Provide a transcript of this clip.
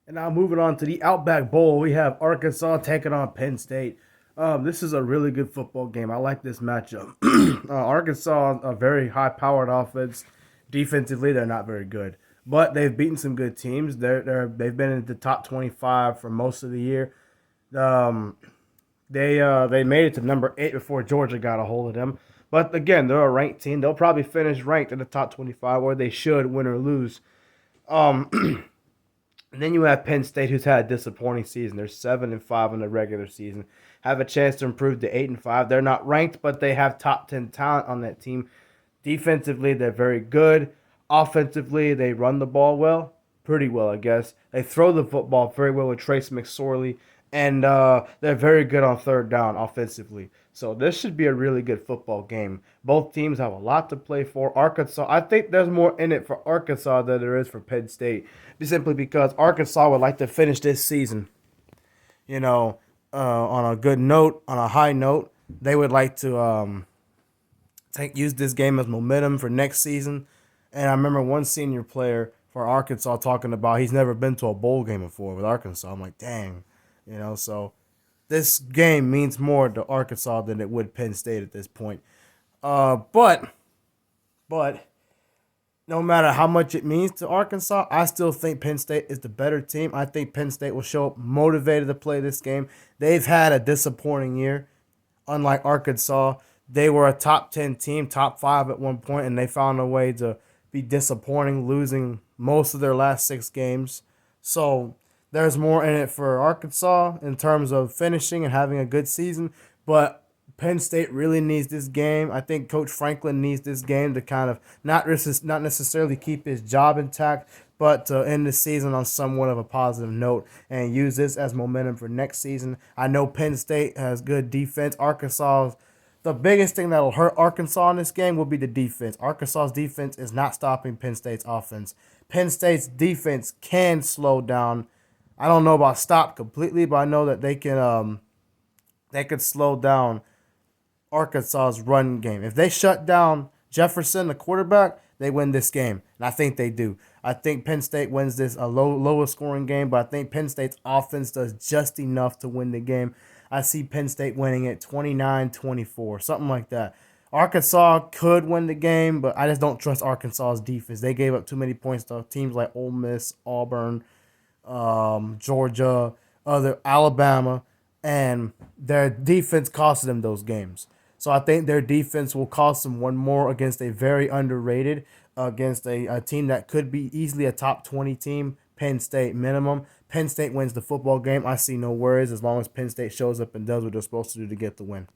And now moving on to the Outback Bowl, we have Arkansas taking on Penn State. This is a really good football game. I like this matchup. Arkansas, a very high-powered offense. Defensively, they're not very good, but they've beaten some good teams. They've been in the top 25 for most of the year. Um, they made it to number 8 before Georgia got a hold of them. But again, they're a ranked team. They'll probably finish ranked in the top 25, or they should win or lose. Um, And then you have Penn State, who's had a disappointing season. They're 7-5 in the regular season. Have a chance to improve to 8-5. They're not ranked, but they have top 10 talent on that team. Defensively, they're very good. Offensively, they run the ball well, pretty well, I guess. They throw the football very well with Trace McSorley, and they're very good on third down offensively. So this should be a really good football game. Both teams have a lot to play for. Arkansas, I think there's more in it for Arkansas than there is for Penn State, simply because Arkansas would like to finish this season, you know, on a good note, on a high note. They would like to use this game as momentum for next season. And I remember one senior player for Arkansas talking about he's never been to a bowl game before with Arkansas. I'm like, dang, so this game means more to Arkansas than it would Penn State at this point. But no matter how much it means to Arkansas, I still think Penn State is the better team. I think Penn State will show up motivated to play this game. They've had a disappointing year. Unlike Arkansas, they were a top 10 team, top 5 at one point, and they found a way to be disappointing, losing most of their last 6 games. So there's more in it for Arkansas in terms of finishing and having a good season, but Penn State really needs this game. I think Coach Franklin needs this game to kind of not necessarily keep his job intact, but to end the season on somewhat of a positive note and use this as momentum for next season. I know Penn State has good defense. The biggest thing that'll hurt Arkansas in this game will be the defense. Arkansas's defense is not stopping Penn State's offense. Penn State's defense can slow down. I don't know about stop completely, but I know that they could slow down Arkansas's run game. If they shut down Jefferson, the quarterback, they win this game, and I think they do. I think Penn State wins this a lower scoring game, but I think Penn State's offense does just enough to win the game. I see Penn State winning it 29-24, something like that. Arkansas could win the game, but I just don't trust Arkansas's defense. They gave up too many points to teams like Ole Miss, Auburn, Georgia, other Alabama, and their defense cost them those games. So I think their defense will cost them one more against a very underrated, against a team that could be easily a top 20 team, Penn State minimum. Penn State wins the football game. I see no worries as long as Penn State shows up and does what they're supposed to do to get the win.